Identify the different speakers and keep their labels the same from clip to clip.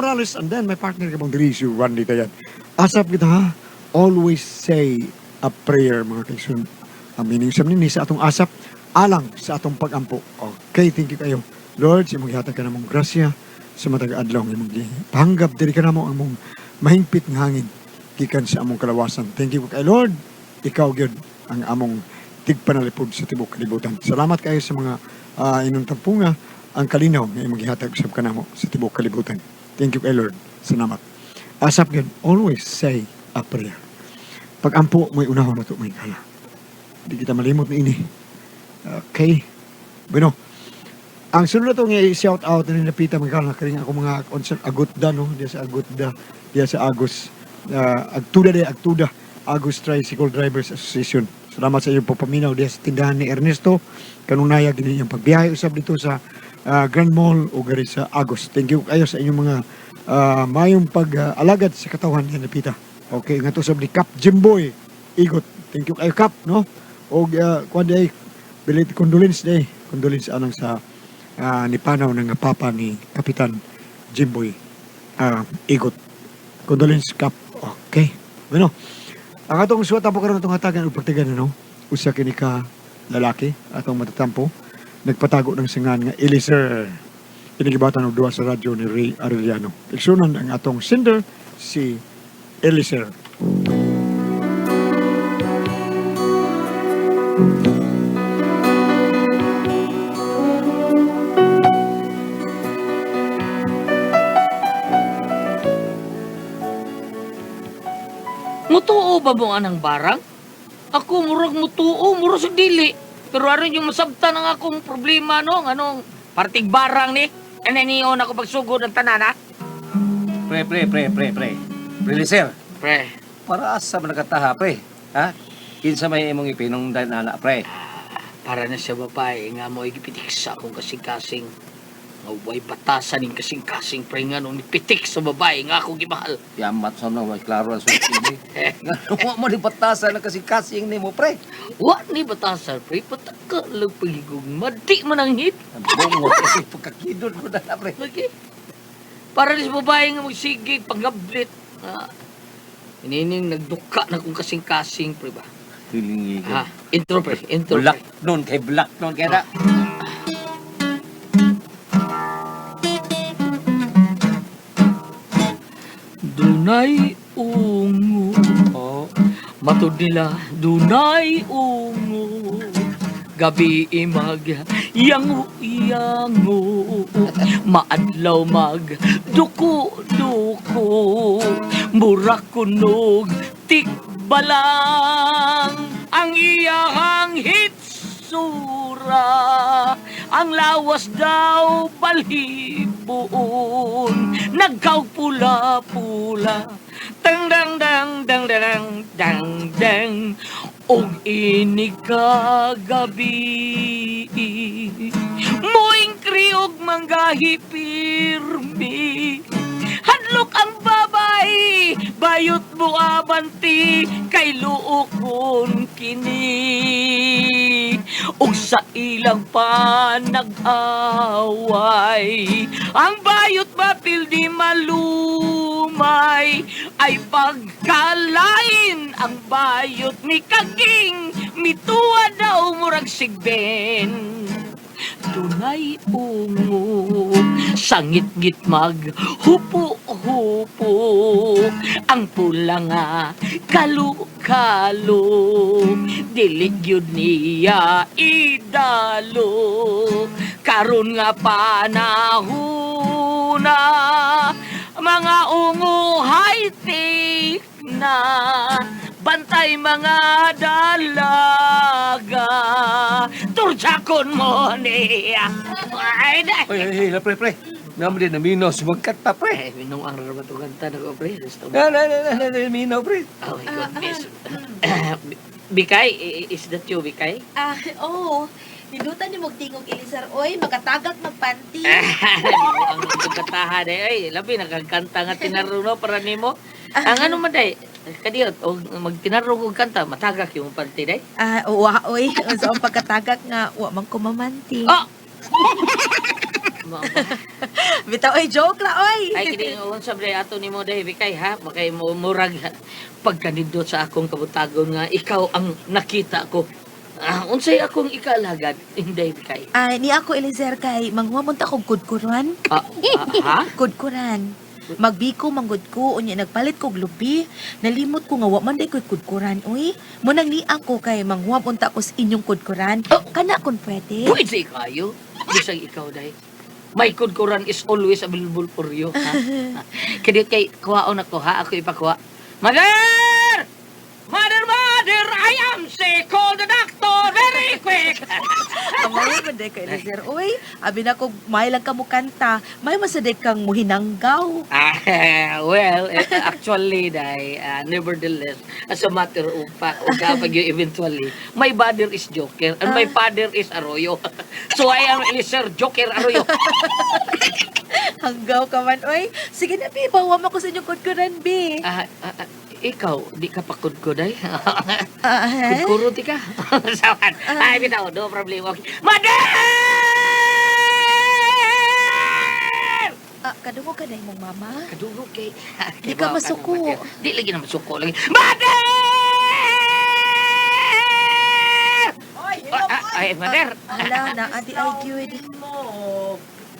Speaker 1: Morales, and then my partner ka bang Delicio, Randy Tayan. Asap kita ha, always say a prayer mga kaisun. Ang meaning sa nini sa atong asap, alang sa atong pagampo. Okay, thank you kayo. Lord, sa mong ihatag ka namong grasya, sa matag adlaw ng imong panggap, diri ka namo ang mong mahingpit ng hangin, gikan sa among kalawasan. Thank you kay Lord, ikaw gyud ang among tigpanalipod sa tibok kalibutan. Salamat kayo sa mga inyong tampunga, ang kalinaw na imong gihatag usab kanamo sa tibok kalibutan. Thank you kay Lord. Salamat. Asap gyud, always say a prayer. Pag ampo may unahon na to may kala. Hindi kita malimot na ini. Okay. Bueno, ang sunod na to nga shout out na nilapita magkala karing ako mga agutda no, diya sa agutda, diya sa Agus Agtuda Agus Tricycle Drivers Association. Salamat sa iyong papaminaw diya sa tindahan ni Ernesto kanunaya gini yung pagbiyahe usab dito sa Grand Mall o gari sa Agus. Thank you kayo sa inyong mga mayong pag-alagad sa katawan ni Napita. Okay, nga to sa ni Cap Jimboy Igot. Thank you kayo Cap no. O kuan day belated condolence day. Condolence anang sa nipanaw ng papa ni Kapitan Jimboy Igot. Condolence Cap. Okay. Bueno, ang atong suwat po karon atong hatagan ug pagtigan no. Usa kini ka lalaki atong matatampo nagpatago ng singan nga Eliezer. Inigibatan og duwa sa radyo ni Ray Arellano. Iksunan ang atong sender si Eliezer.
Speaker 2: Mutuo ba mo anang barang? Ako murag mutuo, murag sa dili. Pero aron yung masabtan ang akong problema no, anong partig barang ni. Ano niyon ako pagsugod ng tanan ha?
Speaker 3: Pre. Eliezer,
Speaker 2: Pre,
Speaker 3: para asa man nakataha, pre? Ha? Kinsa may imong ipinong danana, pre?
Speaker 2: para na sa babae nga mo igipitik sa akong kasing-kasing. Nga way batasan ng kasing-kasing pre nga nung nipitik sa babae nga akong gimahal.
Speaker 3: Yamat sa na, klaro ang sulit Nga nawa mo di batasan na kasing-kasing ni mo, pre.
Speaker 2: Wa ni batasan pre, pataka lang pagigong madi man ang hit.
Speaker 3: Ang bungo kasi pagkakidod mo na, pre.
Speaker 2: Okay. Para sa babae nga magsigig, panggablit. Inining nagduka na kung kasing-kasing, pre ba?
Speaker 3: Hilingi
Speaker 2: Ha, intro, pre. Intro,
Speaker 3: Black
Speaker 2: pre.
Speaker 3: nun, kay black nun, kaya na.
Speaker 2: Dunay ungo,
Speaker 3: Oh,
Speaker 2: matod nila, dunay ungo. Gabi imag, yango, maadlaw mag, duko, burak kunog, tikbalang, ang iyahang hitsura, ang lawas daw balhiboon, nagkaw pula-pula, dang dang dang dang dang dang dang, og inig kagabi, moing kriog manggahi pirmi, hadlok ang babay, bayot mo abanti, kay luokon kini. Og sa ilang pa nag-away, ang bayot bapil di malumay, ay pagkalain ang bayot ni Kaging, mituwa daw murag sigben. Dunay ungo, sangit-git mag, hupo-hupo, ang pula nga, kalu-kalu, dilig yun niya idalo, karon nga panahuna, mga ungo high-tech na, bantay mga dalaga, turjakon mo niya. Ay,
Speaker 3: ay, pre. Naman din, naminaw, sumagkat pa, pre.
Speaker 2: minong ang rabato kanta na ko, pre. Gusto mo?
Speaker 3: Naminaw, pre.
Speaker 2: Oh my goodness. Bikay, is that you, Bikay?
Speaker 4: Oo. Nilutan ni mong tingog Eliezer, oy, makatagak magpanti.
Speaker 2: Ang pagkatahan eh. Ay, labi, nakagkanta nga tinaruno para nimo. Ang ano man day, kadiyot, o magtinarong og kanta, matagak yung panty day.
Speaker 4: Uwa, oy. Unsa ang pagkatagak nga, wa man ko mamanti.
Speaker 2: Oh!
Speaker 4: Bitaw ay joke la oy.
Speaker 2: Ay, kini unsab day ato nimo day Bikay ha. Makay mo murag pagkanindot sa akong kabutagon nga ikaw ang nakita ko. Unsay akong ikalagad, hindi Bikay.
Speaker 4: Ay, ni ako Eliezer kay manghuamon ta kog kudkuran.
Speaker 2: Ha?
Speaker 4: Kudkuran. Magbiko manggod ko unya nagpalit kog lubi. Nalimot ko nga wa man day koy kudkuran uy. Mo nang ni ako kay manghuam unta ko sa inyong kudkuran. Kana kun pwede.
Speaker 2: Pwede kayo. Bisag ikaw day. My kudkuran is always available for you. Ha? Kaya kay kuhaon ako ha. Ako ipakuha. Mother! Mother! I am sick. Call the doctor very quick.
Speaker 4: Amay man day kay Eliezer uy. Abi na kog may lang ka mo kanta. May masaday kang muhinanggaw.
Speaker 2: Well, actually, nevertheless, as a matter of fact, kapag you eventually, my father is Joker and my father is Arroyo. So I am Eliezer Joker Arroyo.
Speaker 4: Hanggaw ka man uy. Sige na bi, bawam ako sa inyong kudkuran bi.
Speaker 2: Ikaw, di ka pa kudkuday?
Speaker 4: Ah,
Speaker 2: Kudkuro di ka? Sawan. Ay, bitaw, no problem. Okay. Mother!
Speaker 4: Kadungo ka na mong mama.
Speaker 2: Kadugog kay...
Speaker 4: Di ka masuko.
Speaker 2: Di lagi na masuko lagi. Mother! Ay, Mother!
Speaker 4: Hala na, ati ay gyud.
Speaker 5: mo.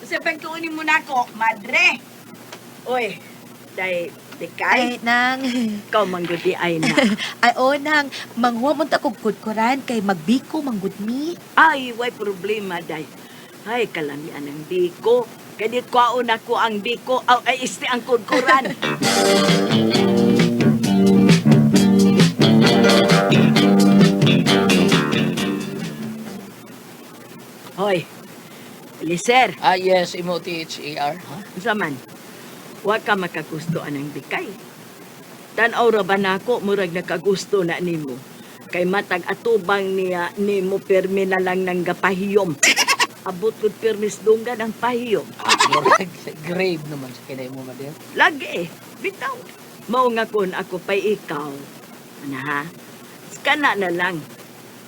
Speaker 5: Siyempre kunin mo na ako, madre. Uy, day,
Speaker 4: Ay
Speaker 5: dekay,
Speaker 4: nang
Speaker 5: ikaw manggudi ay na.
Speaker 4: ay o nang manghuam unta kog kudkuran kay magbiko manggud mi.
Speaker 5: Ay, way problema, day. Ay, kalamian ang biko. Kadit ko na ko ang biko, ay isti ang kudkuran. Hoy, Eliezer,
Speaker 2: Yes, imo THAR. Ha?
Speaker 5: zaman, wa ka makagustuhan ng bikay. Tanaw ra ba nako murag nakagusto na nimo. Kay matag atubang niya nimo permi na lang ng gapahiyom. Abot ko permis dunggan ang pahiyom.
Speaker 2: Grave naman sa kinay mo, Mother.
Speaker 5: Lagi, bitaw. Mao nga kun ako pa'y ikaw. Ano ha? Kana na lang.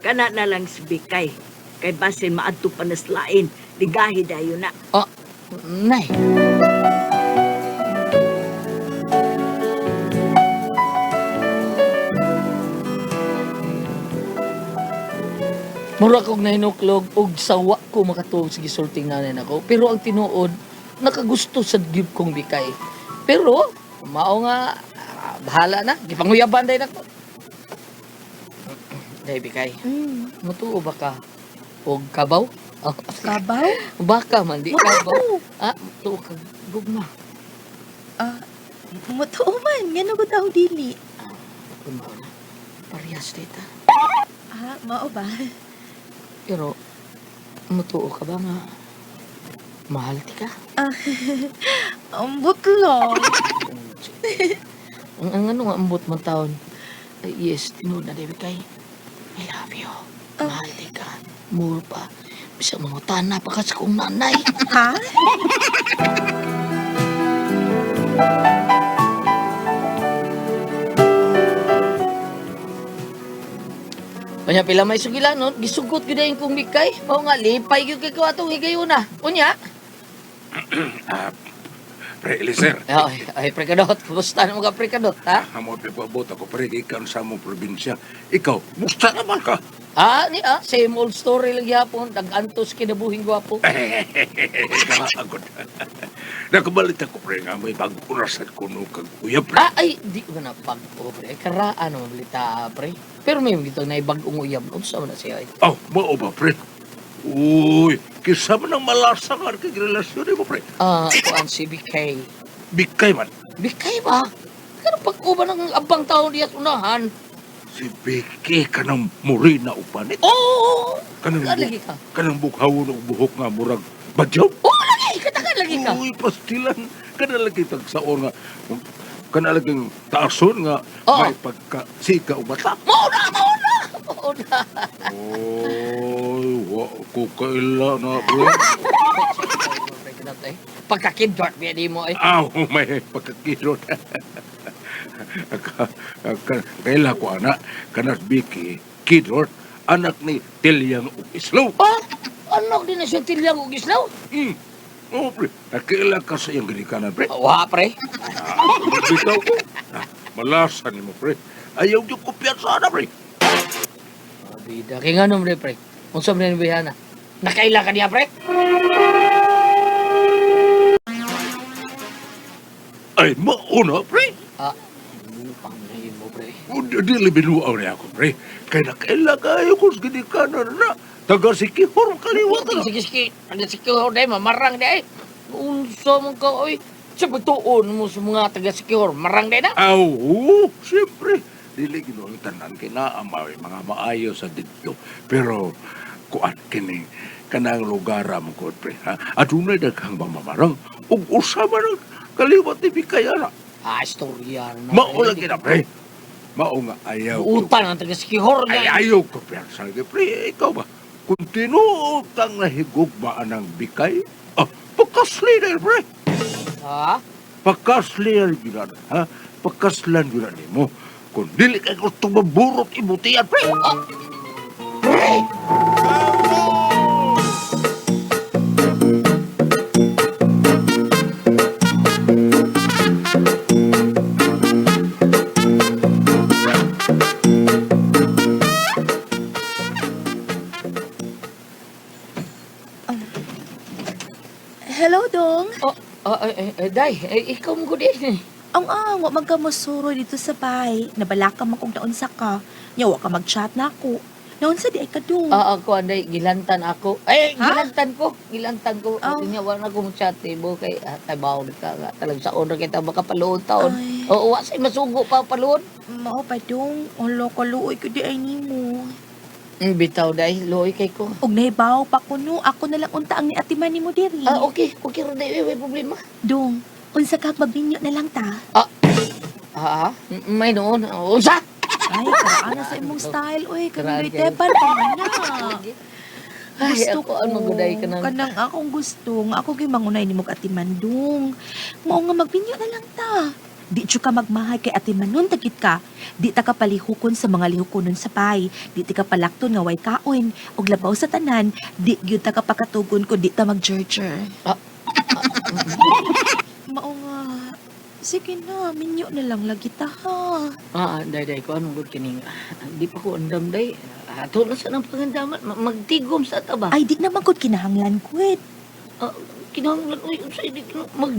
Speaker 5: Kana na lang si Bikay. Kay basin maadto pa na slain. Ligahi dayo na.
Speaker 2: Nay. Mura kog nahinuklog og sawa ko makatuog sa gisulting nanay nako. Pero ang tinuod, nakagusto sa gyud kong Bikay. Pero mao nga bahala na, gipanguyaban day nako. Day Bikay, mutuo ba ka og kabaw?
Speaker 4: Kabaw?
Speaker 2: Baka man di kabaw. Mutuo ka gugma.
Speaker 4: Mutuo man, ngano gud daw dili.
Speaker 2: Kung mao na. Parehas dita.
Speaker 4: Mao ba?
Speaker 2: Pero mutuo ka ba nga mahal ti ka?
Speaker 4: Ang butlo.
Speaker 2: Ang ano nga ambot man taon? Yes, tinuod na David kay I love you. Mahal di ka. More pa. Bisa mangutana pa ka sa kong nanay.
Speaker 4: Ha?
Speaker 2: Unya pila may sugilanon, gisugot gyud ayon kong Bikay. Mao nga lipay gyud kay ko atong higayuna. Unya?
Speaker 6: Pre Eliezer,
Speaker 2: Ay prekadot. Kumusta na mga prekadot, ha?
Speaker 6: amo pipabot ako pre ikan sa mong probinsya. Ikaw, musta naman ka?
Speaker 2: Same old story lang yapon. Nag-antos kinabuhing gwapo.
Speaker 6: Nakakagod. Nakabalit ako pre nga may bagong urasan ko nung kag-uyab pre.
Speaker 2: Ay, di ko na pag-o, pre. Karaan naman balita, pre. Pero may mga na ibag-ong uyab. Unsa man na siya, eh.
Speaker 6: Oh, mao ba pre? Uy, kisa man ang malasangan kag relasyon mo pre.
Speaker 2: Kuan si BK.
Speaker 6: Bikay man.
Speaker 2: BK ba? Kano pag-uba ng abang taon diya unahan?
Speaker 6: Si Vicky kanang muri na upanit.
Speaker 2: Oo!
Speaker 6: Kanang
Speaker 2: Lagi ka.
Speaker 6: kanang bukhawon og buhok nga murag badyaw.
Speaker 2: Oo, lagi! Katakan lagi ka.
Speaker 6: Uy, pastilan. Kana lagi tagsaon nga. Kana laging taason nga
Speaker 2: Oo.
Speaker 6: may pagka-sika o mata.
Speaker 2: Mauna!
Speaker 6: Oy, wa ko kaila na bro.
Speaker 2: Pagkakidot, biya di mo, eh.
Speaker 6: Aw, may pagkakirot. Kaila ko anak, kanas Vicky, kidrot, anak ni Tilyang Ukislaw.
Speaker 2: Anak din na siya tilyang ugislaw.
Speaker 6: Oh, pre. Nakiilang ka sa iyong ginikanan, pre.
Speaker 2: Wa, pre.
Speaker 6: Magbitaw ko. Malasan mo, pre. Ayaw yung kumpiyansa na, pre.
Speaker 2: Bida. Kaya nga nung, pre. Kung sa mga bihana. Nakaila ka niya, pre?
Speaker 6: Ay, mauna, pre.
Speaker 2: Lupang na yun mo, pre.
Speaker 6: Dili binuaw niya ako, pre. Kaya nakailang kayo kung sa ginikanan na. Taga si Kihor kaliwat na.
Speaker 2: Sige. Ano si Kihor, day, mamarang, day. Unsa mo ka, oy. Sa pagtuon mo sa mga taga si Kihor, marang, day na.
Speaker 6: Aw, siyempre. Dili ginoong tanan kinaamay mga maayo sa dito. Pero, kuan kining kanang lugar mo ko, pre. Ha? At unay daghang mamamarang. Ug usama ng kaliwat ni Bikayana.
Speaker 2: Istorya na.
Speaker 6: Maula kita, pre. Mao nga ayaw ko.
Speaker 2: Utang ang taga si Kihor,
Speaker 6: Ay,
Speaker 2: day.
Speaker 6: ayaw ko, piyansa. Pre, ikaw ba? Kung tinuutang na higog ba ng Bikay? Pagkaslider, pre.
Speaker 2: Ha?
Speaker 6: Pagkaslider yun, ha? Pagkaslan yun mo. Kung dili ka gusto maburot imutian, pre.
Speaker 2: Pre!
Speaker 4: Hello, Dong.
Speaker 2: Day, ikaw mo ko din.
Speaker 4: Ang wa magkamusuro dito sa bay. Nabalaka man kong naunsa ka. Nya wa ka mag-chat na ako. Naunsa di ay ka, Dong.
Speaker 2: Ako, anday, gilantan ako. Ay,
Speaker 4: Ha?
Speaker 2: gilantan ko.
Speaker 4: Oh.
Speaker 2: Tingnan, wala na akong chat, mo kay tabaw na ka. Talagang sa order kita makapalood taon.
Speaker 4: Ay.
Speaker 2: Oo, wasay masugo pa palood.
Speaker 4: Mao pa, Dong. Ulo ko luoy ko di ay nimo.
Speaker 2: Bitaw, day, loy kay ko.
Speaker 4: Og nahibaw pa ko no. Ako na lang unta ang niatiman nimo diri.
Speaker 2: Okay, rin, day, may problema.
Speaker 4: Dong, unsa ka magbinyo na lang ta?
Speaker 2: May noon. Unsa?
Speaker 4: Ay, karaan na sa imong style, oy.
Speaker 2: Karaan
Speaker 4: Kanang
Speaker 2: kayo.
Speaker 4: tepan pa man na.
Speaker 2: Ay,
Speaker 4: Gusto
Speaker 2: ako, ano guday ka nang...
Speaker 4: Kanang akong gusto, nga ako kay mangunay ni mong atimandong. Mao nga magbinyo na lang ta. Di siya ka magmahay kay atimanon tagit ka. Di ta ka palihukon sa mga lihukonon sa pay. Di ti ka palakton nga way kaon. Og labaw sa tanan, di gyud ta ka pakatugon ko di ta mag-jerjer. Mao nga. Sige na, minyo na lang lagi ta ha.
Speaker 2: Day, ko anong good kining... Di pa ko andam, day. Ato na sa nang pangandaman. Magtigom sa taba.
Speaker 4: Ay, di naman gud kinahanglan kwet.
Speaker 2: Kinahanglan, uy, sa hindi,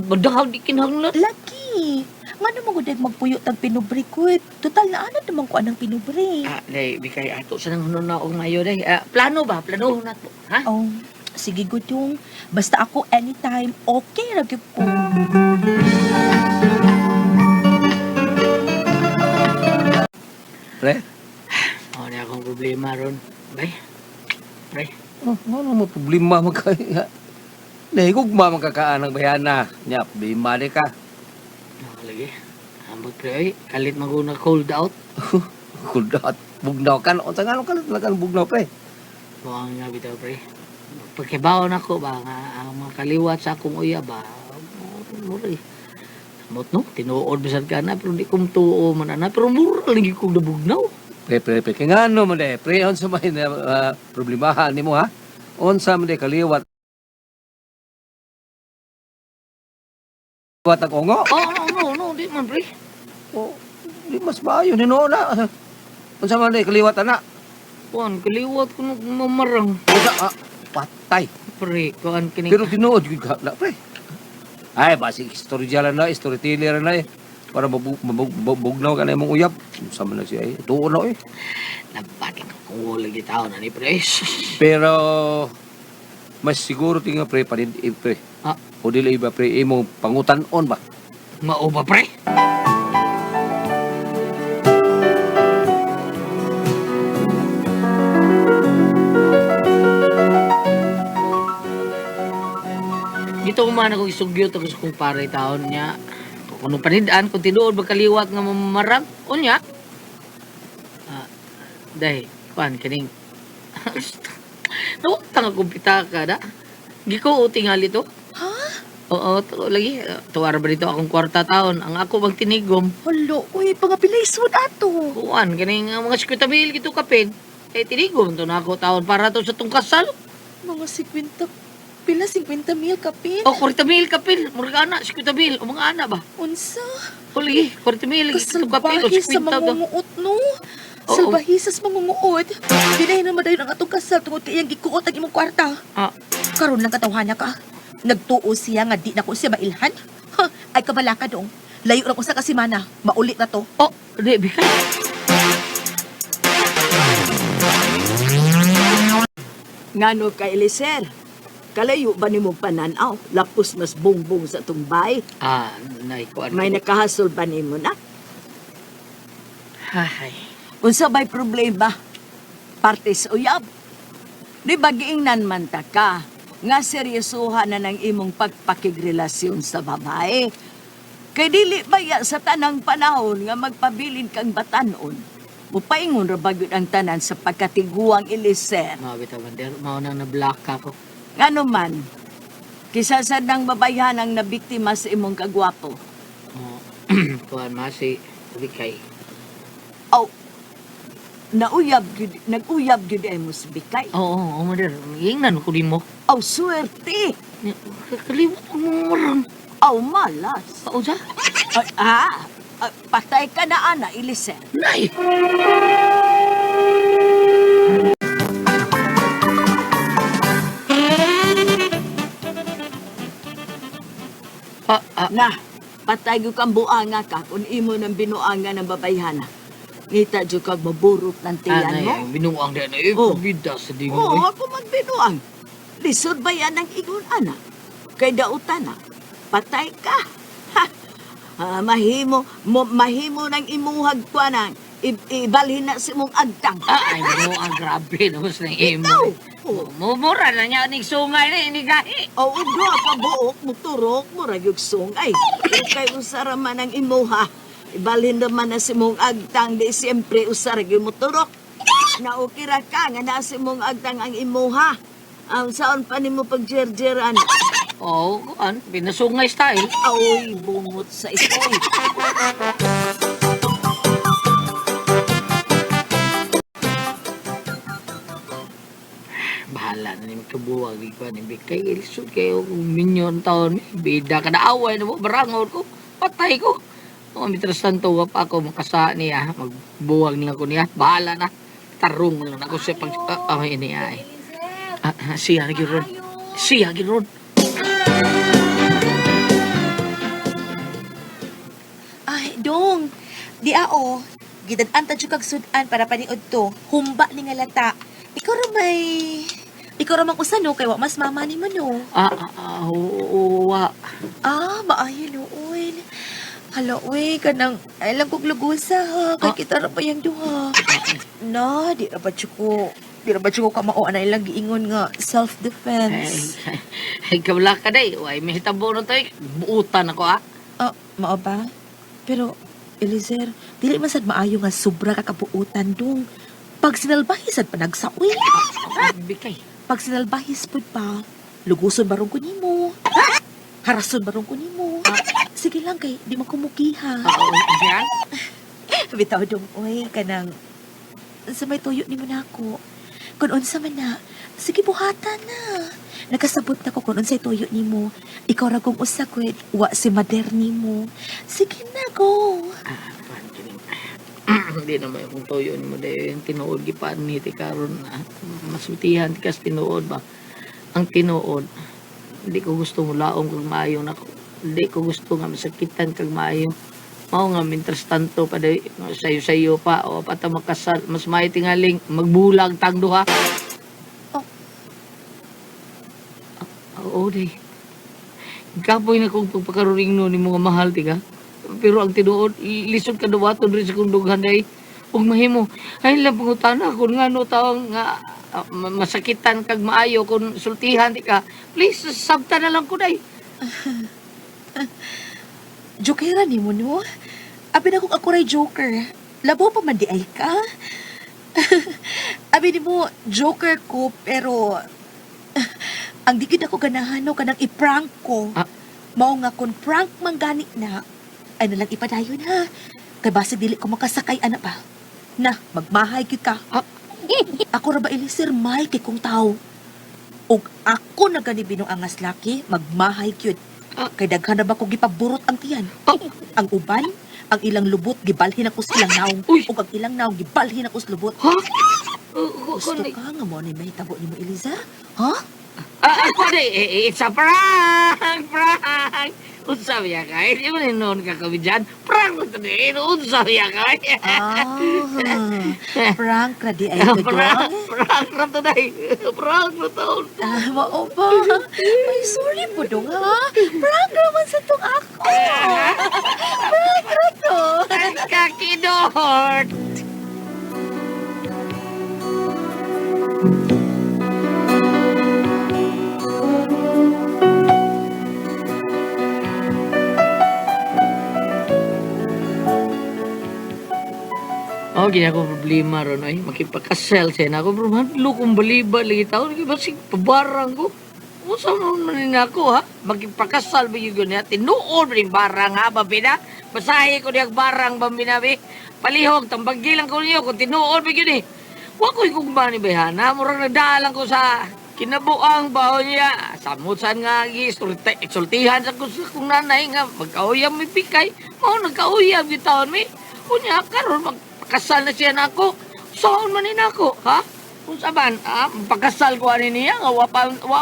Speaker 2: magdahal di kinahanglan.
Speaker 4: Laki! Nga naman ko dahil magpuyot ang pinubri ko eh. Total na ano naman ko anang pinubri.
Speaker 2: Day, di kay ato sa nang hununaong ngayon, day. Plano ba? Plano na to, ha?
Speaker 4: Oh, sige good yung. Basta ako anytime, okay lagi ko.
Speaker 3: Pre?
Speaker 2: Ano akong problema ron. Bay, pre.
Speaker 3: Ano mo problema magkaya? Nahigugma magkakaan ng bayana. Nya, problema di ka.
Speaker 2: Lagi. Ambot pre, ay. Kalit maguna cold out.
Speaker 3: Kudat. Bugnaw ka. O nga ka lang bugnaw, pre.
Speaker 2: Buang nga bitaw, pre. Pagkibawon ako ba, nga ang mga kaliwat sa akong uya ba, mura eh. Samot no, tinuod bisad ka na, pero di kong tuo man na, pero mura lagi kong nabugnaw.
Speaker 3: Pre. Kaya nga ano man de, pre, on sa may problemahan ni mo, ha? On sa man de, kaliwat. Kaliwat ang ongo.
Speaker 2: No, di man, pre.
Speaker 3: O, di mas maayo ni na. On sa man de, kaliwat na.
Speaker 2: Kuan, kaliwat ko nung mamarang.
Speaker 3: Usa, patay.
Speaker 2: Pre, kuan kining...
Speaker 3: Pero tinuod yun ka, na, pre. Ay, basic storyteller na, storyteller na eh. Para mabugnaw ka na yung mga uyab. Sama na siya eh. Tuon na eh.
Speaker 2: Nabat lang kung lagi tao na ni pre.
Speaker 3: Pero, mas siguro tinga pre, panin pre. O dili iba pre, imong pangutan-on ba?
Speaker 2: Mao ba, pre? Dito man ako isugyot ako sa kong paray taon niya. Kung anong panidaan, kung tinuod magkaliwat nga mamamarang, o niya. Dahil, kuan, kining. Nawagtang akong pitaka na. Giko, tingali to.
Speaker 4: Ha?
Speaker 2: Oo, to, lagi. Tuwara ba dito akong kwarta taon. Ang ako bang tinigom.
Speaker 4: Halo, uy, pangapilay sud ato.
Speaker 2: Kuan, kining mga 50,000 gito kapin. Eh, tinigom to na ako taon para to sa tong kasal.
Speaker 4: Mga 50 Pila 50,000 kapin.
Speaker 2: O, 40,000 kapil. Murag ana, 50,000. O mga ana ba?
Speaker 4: Unsa?
Speaker 2: O, lagi, 40,000. Lagi, kapil. O,
Speaker 4: Kasalbahe sa
Speaker 2: 50 daw.
Speaker 4: mangunguot, no?
Speaker 2: Oo.
Speaker 4: Salbahe sa mangunguot. Dinahin naman dayon ang atong kasal tungod kay iyang gikuot ang imong kwarta.
Speaker 2: Ah,
Speaker 4: Karon lang katawhan ka. Nagtuo siya nga di na ko siya mailhan. Ha, ay kabala ka dong. Layo ra ko sa kasimana. Maulit na to.
Speaker 2: oh, di, bikay.
Speaker 5: Ngano ka, Eliser? Kalayo ba ni mo pananaw? Lapos mas bongbong sa tumbay?
Speaker 2: Ah, naikuan.
Speaker 5: May nakahasol ba ni mo na?
Speaker 2: Ay.
Speaker 5: Unsa ba'y problema? Parte sa uyab. Di ba giingnan man ta ka nga seryosohan na ng imong pagpakigrelasyon sa babae? Kay dili ba ya sa tanang panahon nga magpabilin kang batanon? Mupaingon ra ba gyud ang tanan sa pagkatiguang Eliser?
Speaker 2: Mabit ang bandero. Mauna na black ako.
Speaker 5: Ngano man, kisasad ng babayan ang nabiktima sa imong kagwapo.
Speaker 2: Oh, kuhan masi. Bikay.
Speaker 5: Aw, nag-uyab gyud ay mo sa bikay.
Speaker 2: Oo, oo, mader. Ingnan ko din mo.
Speaker 5: Aw, swerte.
Speaker 2: Kalimut ang murang.
Speaker 5: Aw, malas.
Speaker 2: Pausa?
Speaker 5: Patay ka na, Ana, Eliser.
Speaker 2: Nay!
Speaker 5: Na, patay gyud kang buanga ka kung imo nang binuanga ng babayhana. Ngita gyud kag maburot ng tiyan mo.
Speaker 2: Nay, binuang din. Eh,
Speaker 5: Oh.
Speaker 2: pabida sa di
Speaker 5: Oo,
Speaker 2: mo.
Speaker 5: ako magbinuang. Lisod ba yan ang ingon, Ana? Kay dautan na, patay ka. Ha! Mahimo ng imuhag kwa nang ibalhin na si mong agtang.
Speaker 2: Ay, binuang grabe. Namas na imo.
Speaker 5: Ikaw! Oh.
Speaker 2: Mumura na niya ning sungay na inigahi.
Speaker 5: O udo ka buok, muturok, muragyog sungay. Kay usara man ang imuha. Ibalhin naman na si mong agtang di siyempre usara gyud muturok. Naukira ka nga na si mong agtang ang imuha. Ang saan pa nimo pagjerjeran?
Speaker 2: Oo, kuhan. Pinasungay style.
Speaker 5: Aoy, bungot sa itoy.
Speaker 2: Bahala na ni kabuwag di ko ni Bikay. Ilisod kayo kung minyon taon. Bida ka na away na mo. Barangon ko. Patay ko. Kung mitras tanto pa ako makasa niya. Magbuwag na ko niya. Bahala na. Tarong lang ako sa pag... ini ay. Siya lagi ron. Siya lagi ron.
Speaker 4: Ay, dong. Di ao. Gidan-an ta jud kag sudan para paniod to. Humba ni nga lata. Ikaw ra mang usan no kay wa mas mama ni mo no.
Speaker 2: Wa.
Speaker 4: Maayo no oy. Hala oy kanang ay lang kog lugusa ha. Kay kita ra pa yang duha. Na, di ra ba ko ka mao ana ilang giingon nga self-defense.
Speaker 2: Ay, kabla ka day. Way, may hitabo na tayo. Buutan ako,
Speaker 4: Mao ba? Pero, Elizer, dili man sad maayo nga sobra ka kabuutan dong. Pag sinalbahis sad pa nagsaoy.
Speaker 2: Bikay.
Speaker 4: Pag sinalbahis pud pa, luguson barong ko nimo. Harason barong ko nimo. Sige lang kay di makumukiha.
Speaker 2: Diyan?
Speaker 4: Bitaw dong oy kanang sa may tuyo nimo nako. Kun unsa man na, sige buhatan na. Nakasabot na ko kung unsay tuyo nimo. Ikaw ra kong usa kwed, wa si mader nimo. Sige na go.
Speaker 2: Hindi naman yung toyo ni mo dahil yung tinuod gipaan ni ti karon masutihan ti kas tinuod ba ang tinuod hindi ko gusto mo laom kag maayo na hindi ko gusto nga masakitan kag maayo mao nga mintras tanto pa dahil sayo pa o pata makasal mas may tingaling magbulag tang duha oo day kapoy na kong pagpakaruring no ni mga mahal tiga. Pero ang tinuod, lisod ka dawaton rin sa kundughan day. Huwag mahimo. Ay lang pangutana kung nga no taong nga masakitan kag maayo kung sultihan di ka. Please, sabta na lang ko day.
Speaker 4: Jokera nimo no? Abi na kung ako ray joker. Labo pa man di ay ka. Abi nimo joker ko pero ang digid ako ganahan no kanang i-prank ko. Mao nga kung prank man gani na ay nalang ipadayon ha. Kay basta dili ko makasakay ana ba. Na, magmahay gyud ka. Ako ra ba Eliser may kay kong tao. ug ako na gani binuangas laki, magmahay kyud. Kay daghan na ba ko gipaburot ang tiyan. Ang uban, ang ilang lubot gibalhin ako silang naong,
Speaker 2: Uy!
Speaker 4: ug ang ilang naong gibalhin ako sa lubot.
Speaker 2: Ha?
Speaker 4: Gusto ka nga mo ni may tabo ni mo, Eliza? Ha?
Speaker 2: Pwede, it's a prank! Prank! Unsa ya kay? Di mo ninon ka kami dyan? Prank mo ito din! Unsa ya kay?
Speaker 4: Prank ra di ay ko
Speaker 2: Prank!
Speaker 4: dong.
Speaker 2: Prank na to day! Prank na to!
Speaker 4: Mao ba? Ay, sorry po dong ha. Prank naman sa tong ako. Prank ra to.
Speaker 2: Kakidort! Oh, gina ko problema ron ay makipagkasel siya na ako bro hadlo kong baliba lagi taon kay basig pabarang ko. Unsa man ni nako ha? Magipagkasal ba yun niya? Tinuod ba yung barang ha babina? Basahi ko niyang barang bambina be. Palihog tambagilan ko niyo kung tinuod ba yun eh. Wa ko'y kung ba ni Behana murag nagdalang ko sa kinabuang baho niya. Samutan nga isultihan sa kung nanay nga magkauyam mi pikay. Mao nagkauyam yung taon mi. Kunya karon magpakasal na siya nako. Saan man ni nako, ha? Kung saban, pagkasal ko ani niya, nga wa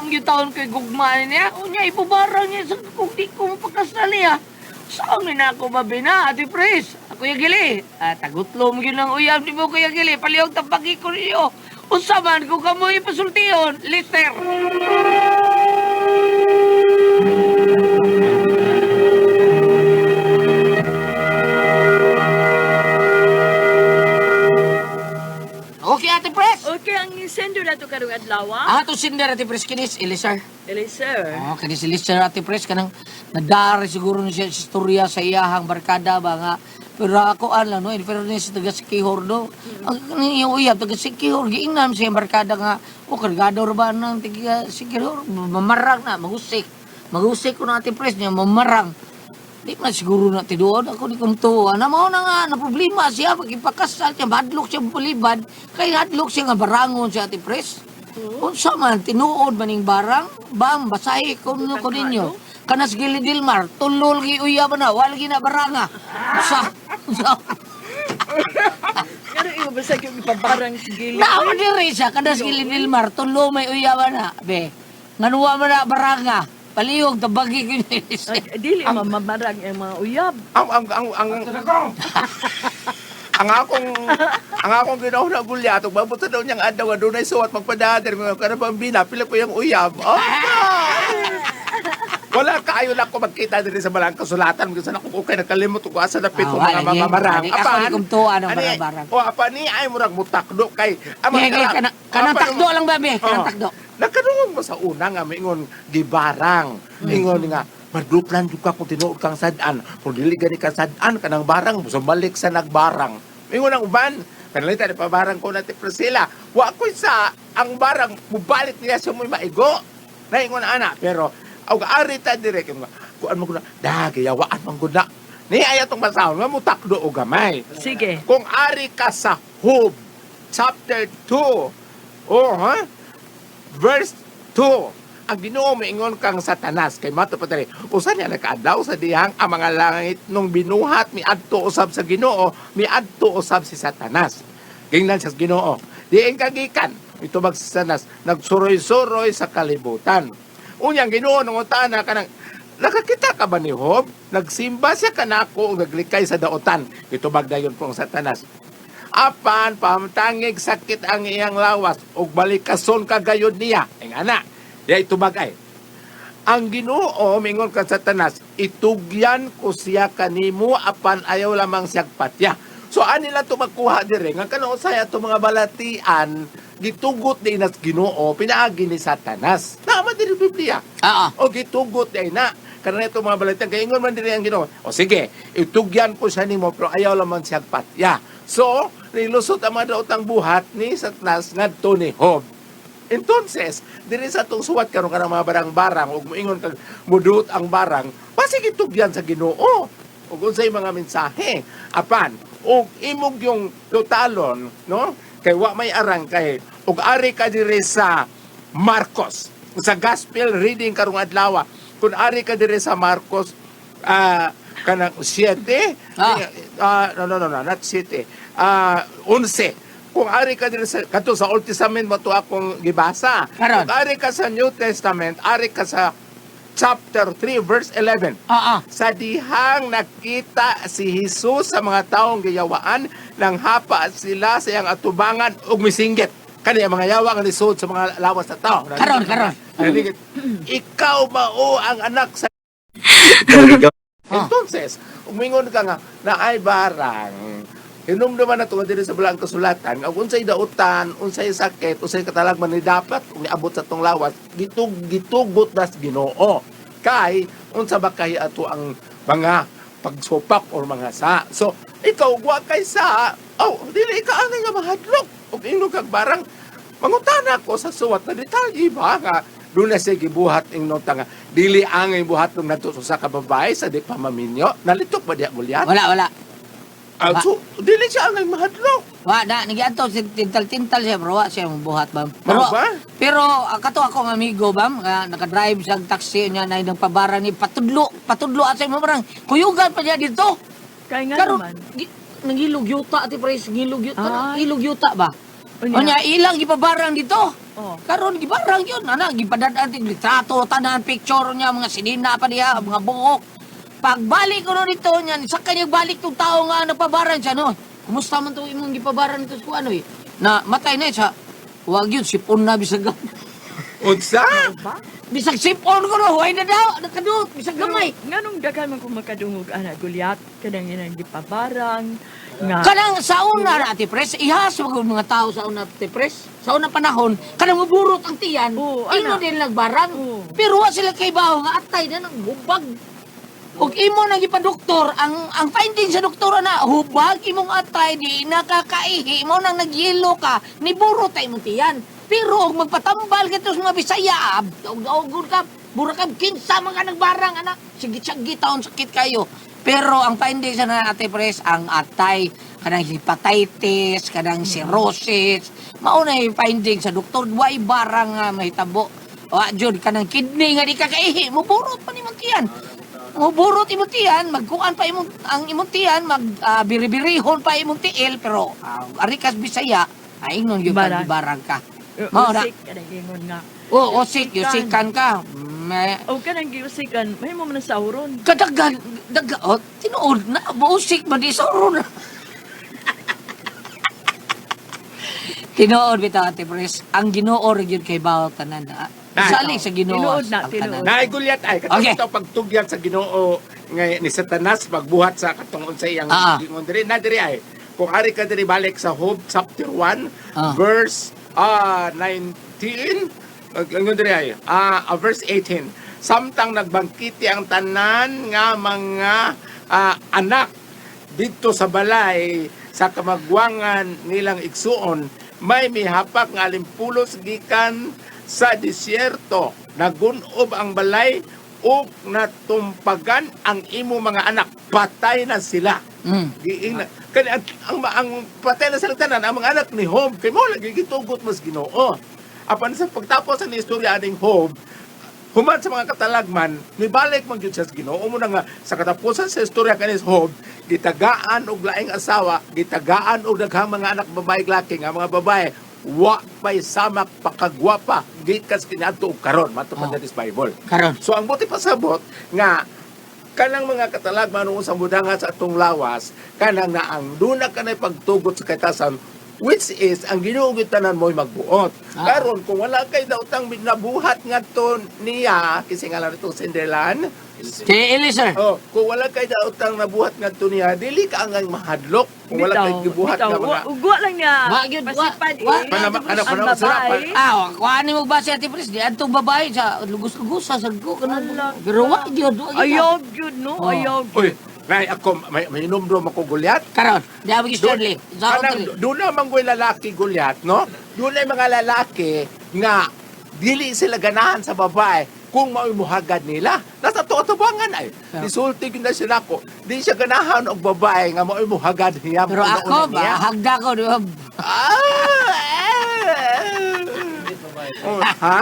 Speaker 2: mo yung taon ko'y gugma niya. Unya, ipubarang niya sa kung di ko mapakasal niya. Saan ni nako mabina, Ate Pres? Ako yung gili. Tagutlom yun ang uyam, di mo ko yung gili. Palihog tapagi ko niyo. Kung saban, kung kamoy ipasultiyon, liter. Okay, Ate Pres.
Speaker 5: Okay, ang sendo na to karong adlaw.
Speaker 2: Ato sinder Ate Pres kinis, Elisar.
Speaker 5: Eliezer.
Speaker 2: Oh, kinis Elisar Ate Pres kanang nadari siguro na siya sa istorya sa iyahang barkada ba nga. Pero ako lang no, in fairness taga Sikihor do. Ang yung uyab taga Sikihor giingnan siya barkada nga o kargado ra ba nang taga Sikihor mamarang na magusik. Magusik ko na Ate Pres niya mamarang. Di man siguro na tiduod ako ni kumtuwa na mao na nga na problema siya pagipakasal siya hadlok siya palibad kay hadlok siya nga barangon siya Ate Pres. Unsa man tinuod maning barang bam basahi ko ninyo kanas gili Dilmar tulol gi uya ba na wala gi na baranga. Usa.
Speaker 5: Pero iyo ba sa yung ipabarang sigili?
Speaker 2: Naman diri siya kanas gili Dilmar tulo may uya ba na be. Nganuwa man na baranga. Palihog tabagi ko ni.
Speaker 5: Dili mamamarang ang mga uyab.
Speaker 6: Ang akong ginawa na bulya, itong babot sa daw niyang adaw, doon ay suwat magpadader, mga karabambina, pila ko yung uyab. Oh, wala kaayo lang ko magkita din sa malang kasulatan. Kasi naku, okay, nakalimot ko asa napit ko mga mamamarang.
Speaker 2: Ako ni kumtuwa ng barang.
Speaker 6: O, apa ni ay murag mutakdo kay...
Speaker 2: Kanang takdo lang ba, be? Kanang takdo.
Speaker 6: Nakadungog mo sa una nga, mingon, gibarang. Mingon nga, maduplan juga kung tinuod kang sadaan. Kung dili gani ka sadaan, kanang barang, sumalik sa nagbarang. Mingon ang uban, kanalita ni pabarang ko natin Priscilla. Wa ko sa ang barang, mubalik niya sa muy maigo. Naingon na anak, pero, aw gaari ta direk kuan mo guna dagayawaan man guna ni ay atong masahon nga mutakdo og gamay.
Speaker 5: Sige.
Speaker 6: Kung ari ka sa Job chapter 2 verse 2 ang Ginoo miingon kang Satanas kay mato pa tari usa niya nakaadlaw sa dihang ang mga langit nung binuhat miadto usab sa Ginoo miadto usab si Satanas gingnan sa Ginoo diin kagikan ito mag Satanas nagsuroy-suroy sa kalibutan. Unyang Ginoo nung utana kanang nakakita ka ba ni Job? Nagsimba siya kanako ug naglikay sa daotan. Ito bagdayon po ang Satanas. Apan pamtangig sakit ang iyang lawas ug balikason kagayod niya. Ing ana, diya ito bagay. Ang Ginoo mingon ka Satanas, itugyan ko siya kanimo apan ayaw lamang siyag patya. So anila to magkuha dire nga kanang usaya to mga balatian gitugot din nas Ginoo pinaagi ni Satanas. Naman din Biblia. O gitugot din na kanang ito mga balatian kay ingon man diri ang Ginoo. O sige, itugyan ko siya nimo pero ayaw lamang siyag patya. So nilusot ang mga daotang buhat ni Satanas ngadto ni Job. Entonces, diri sa itong suwat karon kanang mga barang-barang ug moingon kag mudut ang barang, pasig itugyan sa Ginoo. Ug unsay mga mensahe apan ug imog yung totalon no kay wa may arang kay ug ari ka diri sa Marcos sa gospel reading karong adlaw. Kung ari ka dire sa Marcos kanang 7, no, not 7. 11. Kung ari ka dire sa kadto sa Old Testament mo to akong gibasa.
Speaker 2: Karon.
Speaker 6: Kung ari ka sa New Testament, ari ka sa chapter 3 verse 11. Sa dihang nakita si Jesus sa mga taong giyawaan, nang hapa sila sa iyang atubangan ug misinggit. Kani ang mga yawa nga lisod sa mga lawas na tao.
Speaker 2: Karon.
Speaker 6: Naligid. Ikaw mao ang anak sa Entonces, umingon ka nga na ay barang hinumduman na tungod diri sa bulang kasulatan, ang unsay dautan, unsay sakit, unsay katalagman ni dapat kung niabot sa tong lawas, gitugot nas Ginoo. Kay unsa ba kay ato ang mga pagsupak or mga sa. So, ikaw wa kay sa, dili ka ani nga mahadlok. Ug ingno kag barang mangutana ko sa suwat na detalye ba nga doon na siya gibuhat ingno tanga dili angay buhat nung nato sa kababae sa di pamaminyo. Nalitok ba diya Gulyat?
Speaker 2: Wala.
Speaker 6: So, dili siya angay mahadlok.
Speaker 2: Na, nagyanto, tintal-tintal siya, bro. Siya buhat, bam.
Speaker 6: Mao ba?
Speaker 2: Pero, kato akong amigo, bam, nakadrive sa taxi niya na ng pabara ni Patudlo at sa mga kuyugan pa niya dito.
Speaker 5: Kaya nga
Speaker 2: Karon,
Speaker 5: naman.
Speaker 2: nangilog yuta, ati Pres, ngilog yuta.
Speaker 5: Ay.
Speaker 2: Ilog yuta ba?
Speaker 5: Unya.
Speaker 2: Onya, ilang gipabarang dito.
Speaker 5: Oh.
Speaker 2: Karon gibarang yun, gipadadaan ting litrato, tanan picture niya, mga sinina pa niya, mga buhok. Pagbalik ko no dito niyan, sa kanyang balik tong tao nga napabaran siya, no? Kumusta man to imong gipabaran nito sa ano eh? Na matay na siya. Huwag yun, sipon na bisag
Speaker 6: Unsa?
Speaker 2: bisag sipon ko no, huwag na daw, nakadut, bisag gamay.
Speaker 5: Nganong daghan man kung makadungog ana Gulyat, kanang inang gipabarang nga.
Speaker 2: Kanang sa una na Ate Pres, ihas wag mga tao sa una Ate Pres. Sa unang panahon, kanang maburot ang tiyan,
Speaker 5: Oo,
Speaker 2: ino
Speaker 5: ana.
Speaker 2: din nagbarang.
Speaker 5: Oo.
Speaker 2: Pero wa sila kay bawo nga atay na nang hubag. Ug imo nang ipadoktor, ang finding sa doktora na hubag imong atay di nakakaihi, imo nang nagyelo ka, ni burot tay imong tiyan. Pero og magpatambal ka sa mga Bisaya, daog ka, bura ka kinsa man ka nagbarang anak. Sige taon sakit kayo. Pero ang findings na Ate Pres, ang atay, kanang hepatitis, kanang cirrhosis, mauna yung findings sa doktor, way barang nga mahitabo. O jud kanang kidney nga di ka kaihi, muburot pa ni tiyan. Muburot imong tiyan, magkuan pa imong ang imong tiyan, biribirihon pa imong tiil, pero arikas Bisaya, ay ingnon yung
Speaker 5: Barang.
Speaker 2: barang ka. Mao na.
Speaker 5: Usik kanang ingon nga.
Speaker 2: O usikan ka.
Speaker 5: O kanang giusikan, may mo man sauron.
Speaker 2: Kadagan, tinuod na, buusik man di sa uron. Tinuod bitaw Ate Pres, ang Ginoo rin yun kay bawat tanan. Sali sa Ginoo.
Speaker 5: Tinuod na,
Speaker 2: ang
Speaker 5: tinuod.
Speaker 2: tanan.
Speaker 6: Naay Gulyat ay katong
Speaker 2: Okay.
Speaker 6: ito pagtugyat sa Ginoo nga ni Satanas magbuhat sa katong unsay ang gingon diri na diri ay. Kung ari ka diri balik sa Job chapter 1 verse 19 ang diri ay verse 18. Samtang nagbangkiti ang tanan nga mga anak dito sa balay sa kamagwangan nilang igsuon, may mihapak nga alimpulos gikan sa disyerto, nagunob ang balay ug natumpagan ang imo mga anak, patay na sila. Giing na kani ang patay na sila tanan ang mga anak ni Job kay mo lagi gitugot mas Ginoo. Apan sa pagtapos sa istorya aning Job, human sa mga katalagman, nibalik man gyud siya sa Ginoo mo na nga sa katapusan sa istorya kanis Job, gitagaan og laing asawa, gitagaan og daghang mga anak babae laki nga mga babae wa pay samak pakagwapa gikas kiniadto og karon matupad sa Bible.
Speaker 2: Karon.
Speaker 6: So ang buti pasabot nga kanang mga katalagman sa mudanga sa atong lawas, kanang na ang duna kanay pagtugot sa kaitasan, which is ang Ginoo gyud tanan mo'y magbuot. Karon kung wala kay daotang nabuhat ngadto niya kasi nga lang itong Cinderlan,
Speaker 2: Si Eliezer.
Speaker 6: kung wala kay daotang nabuhat ngadto niya, dili ka ang mahadlok kung wala kay gibuhat nga mga
Speaker 5: Ugwa lang niya.
Speaker 2: Wa gyud, wa.
Speaker 5: Pasipad
Speaker 2: Wa.
Speaker 5: ang babae.
Speaker 2: Kuhaan mo ba si Ate Pres? Di antong babae sa lugos-lugos sa sagko kanang.
Speaker 5: Ala.
Speaker 2: Pero wa gyud.
Speaker 5: Ayaw yun, no? Ayaw
Speaker 6: Uy,
Speaker 5: yun.
Speaker 6: may ako may numdrom ako Gulyat.
Speaker 2: Karon, di ako Stanley. Sa
Speaker 6: Kanang doon na manggoy lalaki Gulyat, no? Doon ay mga lalaki nga dili sila ganahan sa babae kung maimuhagad nila. Nasa tuwa-tubangan ay. Isulti na sila ko. Di siya ganahan og babae nga maimuhagad niya.
Speaker 2: Pero ako ba, hagda ko, di ba?
Speaker 6: Ha?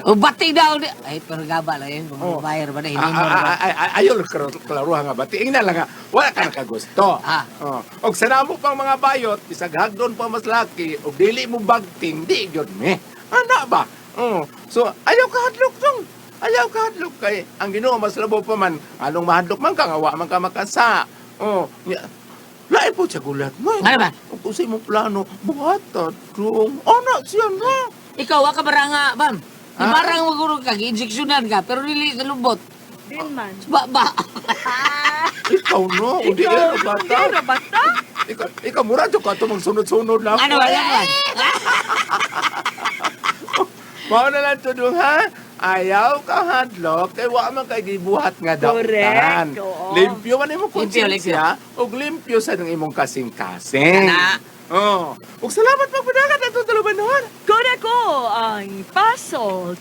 Speaker 2: O bati daw. Ay, pero gaba lang yun. Kung bayar ba na, hindi mo na.
Speaker 6: Ayaw klaruhan nga ba? Tingin na lang nga, wala ka nakagusto.
Speaker 2: Ah.
Speaker 6: Og sana mo pang mga bayot, isag hagdon pa mas laki, og dili mo bagting, di yun me. Ana ba? So, ayaw ka hadlok dong. Ayaw ka hadlok kay ang Ginoo mas labo pa man. Anong mahadlok man ka, nga wa man ka makasa. Lain po siya gulat mo.
Speaker 2: Ano ba?
Speaker 6: Kung sa imong plano, buhatan dong. Ana siya na.
Speaker 2: Ikaw, waka baranga, bam.
Speaker 6: Ah?
Speaker 2: Ibarang magurog ka, injeksyonan ka, pero dili sa lubot.
Speaker 5: Din man.
Speaker 2: Ba.
Speaker 6: Ikaw no, hindi
Speaker 5: Ikaw,
Speaker 6: na bata.
Speaker 5: hindi na bata.
Speaker 6: Ikaw mura dyan ka ito magsunod-sunod lang.
Speaker 2: Ano ba yan, man?
Speaker 6: Mao na lang to dong, ha? Ayaw ka hadlok, kay wa man kay gibuhat nga daw.
Speaker 5: Correct, oo.
Speaker 6: Limpyo man imong
Speaker 2: Limpyo,
Speaker 6: konsensya, ug limpyo sa nang imong kasing-kasing.
Speaker 2: Ana.
Speaker 6: Ug salamat pagpadagan atong tulubanon.
Speaker 5: Kung ako ang puzzle